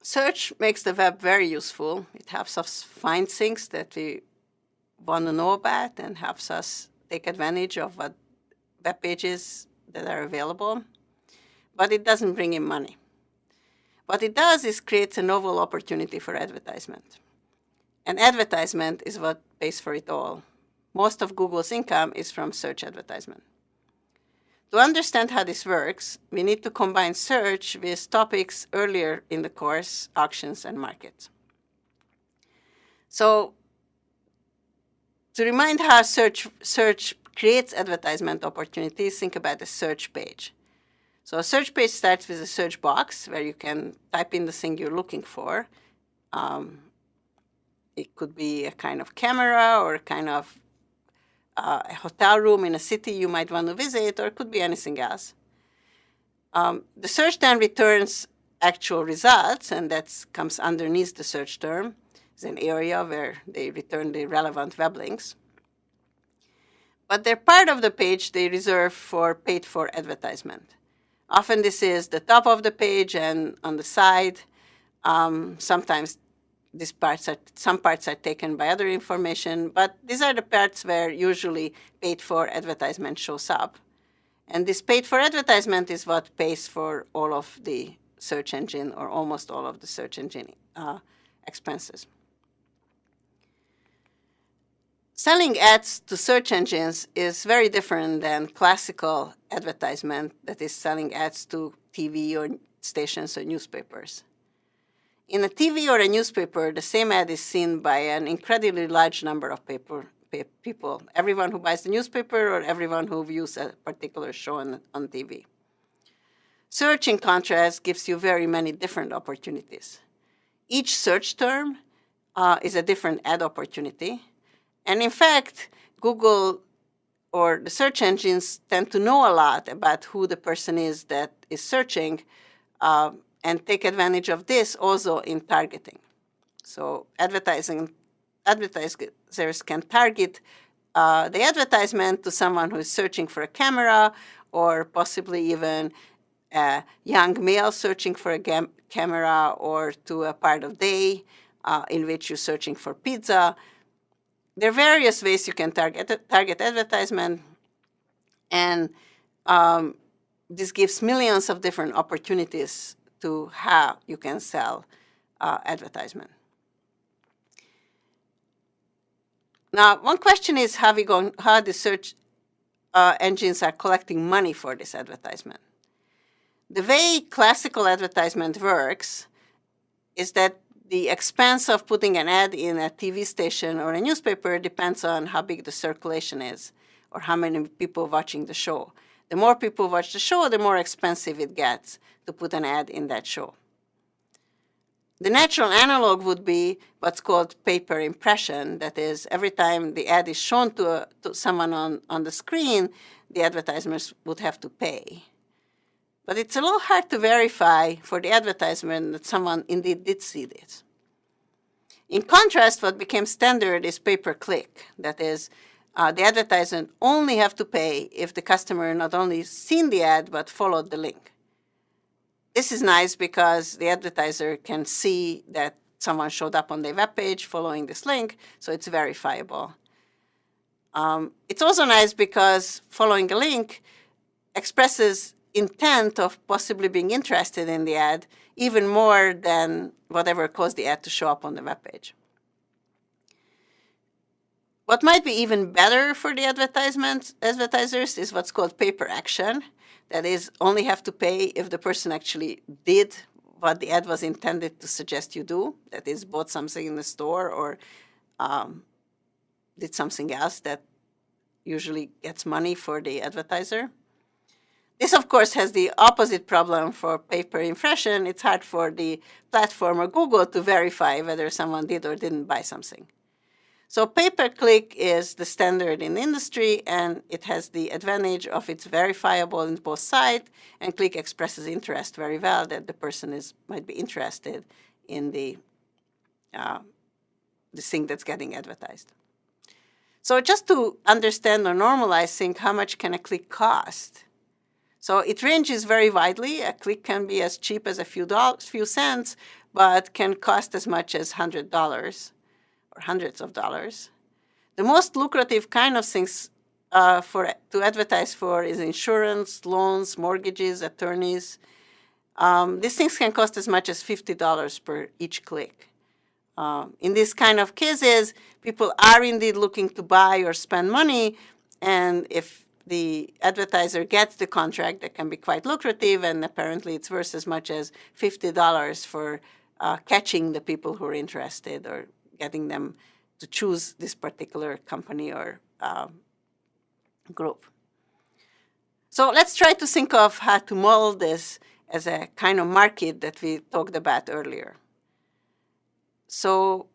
Search makes the web very useful. It helps us find things that we want to know about and helps us take advantage of what web pages that are available, but it doesn't bring in money. What it does is creates a novel opportunity for advertisement. And advertisement is what pays for it all. Most of Google's income is from search advertisement. To understand how this works, we need to combine search with topics earlier in the course, auctions and markets. So to remind how search creates advertisement opportunities, think about a search page. So a search page starts with a search box where you can type in the thing you're looking for. It could be a kind of camera or a kind of a hotel room in a city you might want to visit, or it could be anything else. The search then returns actual results, and that comes underneath the search term. It's an area where they return the relevant web links. But they're part of the page they reserve for paid-for advertisement. Often this is the top of the page and on the side. Sometimes some parts are taken by other information, but these are the parts where usually paid-for advertisement shows up. And this paid-for advertisement is what pays for all of the search engine, or almost all of the search engine expenses. Selling ads to search engines is very different than classical advertisement, that is selling ads to TV or stations or newspapers. In a TV or a newspaper, the same ad is seen by an incredibly large number of people, everyone who buys the newspaper or everyone who views a particular show on TV. Search, in contrast, gives you very many different opportunities. Each search term is a different ad opportunity. And in fact, Google or the search engines tend to know a lot about who the person is that is searching, and take advantage of this also in targeting. So advertisers can target the advertisement to someone who is searching for a camera, or possibly even a young male searching for a camera, or to a part of day in which you're searching for pizza. There are various ways you can target advertisement, and this gives millions of different opportunities to how you can sell advertisement. Now, one question is how the search engines are collecting money for this advertisement. The way classical advertisement works is that the expense of putting an ad in a TV station or a newspaper depends on how big the circulation is, or how many people watching the show. The more people watch the show, the more expensive it gets to put an ad in that show. The natural analog would be what's called pay-per impression. That is, every time the ad is shown to someone on the screen, the advertisers would have to pay. But it's a little hard to verify for the advertisement that someone indeed did see this. In contrast, what became standard is pay-per-click. That is, the advertisement only have to pay if the customer not only seen the ad, but followed the link. This is nice because the advertiser can see that someone showed up on their web page following this link, so it's verifiable. It's also nice because following a link expresses intent of possibly being interested in the ad even more than whatever caused the ad to show up on the web page. What might be even better for the advertisers is what's called pay-per-action. That is, only have to pay if the person actually did what the ad was intended to suggest you do. That is, bought something in the store or did something else that usually gets money for the advertiser. This, of course, has the opposite problem for pay-per-impression. It's hard for the platform or Google to verify whether someone did or didn't buy something. So pay-per-click is the standard in the industry, and it has the advantage of it's verifiable in both sides, and click expresses interest very well that the person might be interested in the thing that's getting advertised. So just to understand or normalize, think how much can a click cost? So it ranges very widely. A click can be as cheap as a few cents, but can cost as much as $100 or hundreds of dollars. The most lucrative kind of things to advertise for is insurance, loans, mortgages, attorneys. These things can cost as much as $50 per each click. In these kind of cases, people are indeed looking to buy or spend money, and if the advertiser gets the contract, that can be quite lucrative, and apparently it's worth as much as $50 for catching the people who are interested or getting them to choose this particular company or group. So let's try to think of how to model this as a kind of market that we talked about earlier. So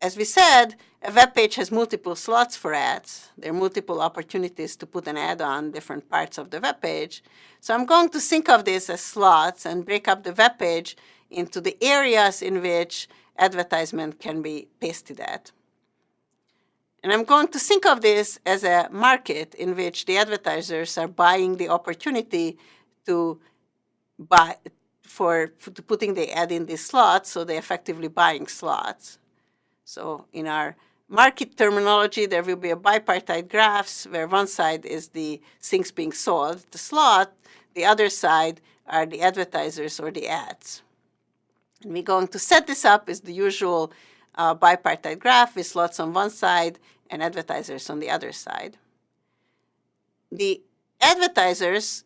as we said, a web page has multiple slots for ads. There are multiple opportunities to put an ad on different parts of the web page. So I'm going to think of this as slots and break up the web page into the areas in which advertisement can be pasted at. And I'm going to think of this as a market in which the advertisers are buying the opportunity to putting the ad in these slots, so they're effectively buying slots. So in our market terminology, there will be a bipartite graphs where one side is the things being sold, the slot, the other side are the advertisers or the ads. And we're going to set this up as the usual bipartite graph with slots on one side and advertisers on the other side. The advertisers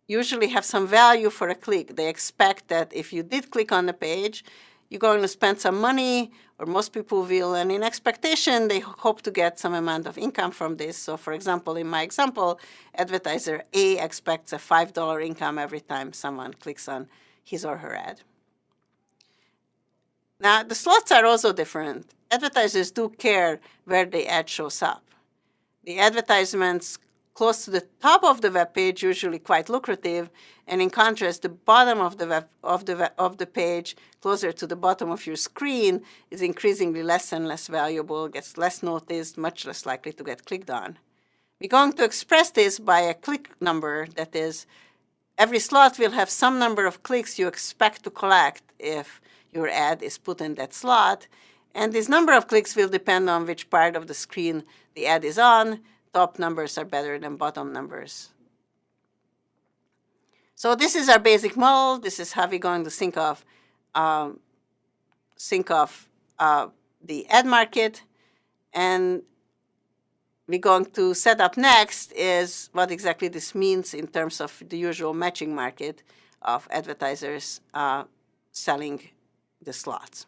usually have some value for a click. They expect that if you did click on the page, you're going to spend some money, or most people will, and in expectation, they hope to get some amount of income from this. So for example, in my example, advertiser A expects a $5 income every time someone clicks on his or her ad. Now, the slots are also different. Advertisers do care where the ad shows up. The advertisements close to the top of the web page usually quite lucrative, and in contrast, the bottom of the page, closer to the bottom of your screen, is increasingly less and less valuable, gets less noticed, much less likely to get clicked on. We're going to express this by a click number. That is, every slot will have some number of clicks you expect to collect if your ad is put in that slot, and this number of clicks will depend on which part of the screen the ad is on. Top numbers are better than bottom numbers. So this is our basic model. This is how we're going to think of the ad market. And we're going to set up next is what exactly this means in terms of the usual matching market of advertisers selling the slots.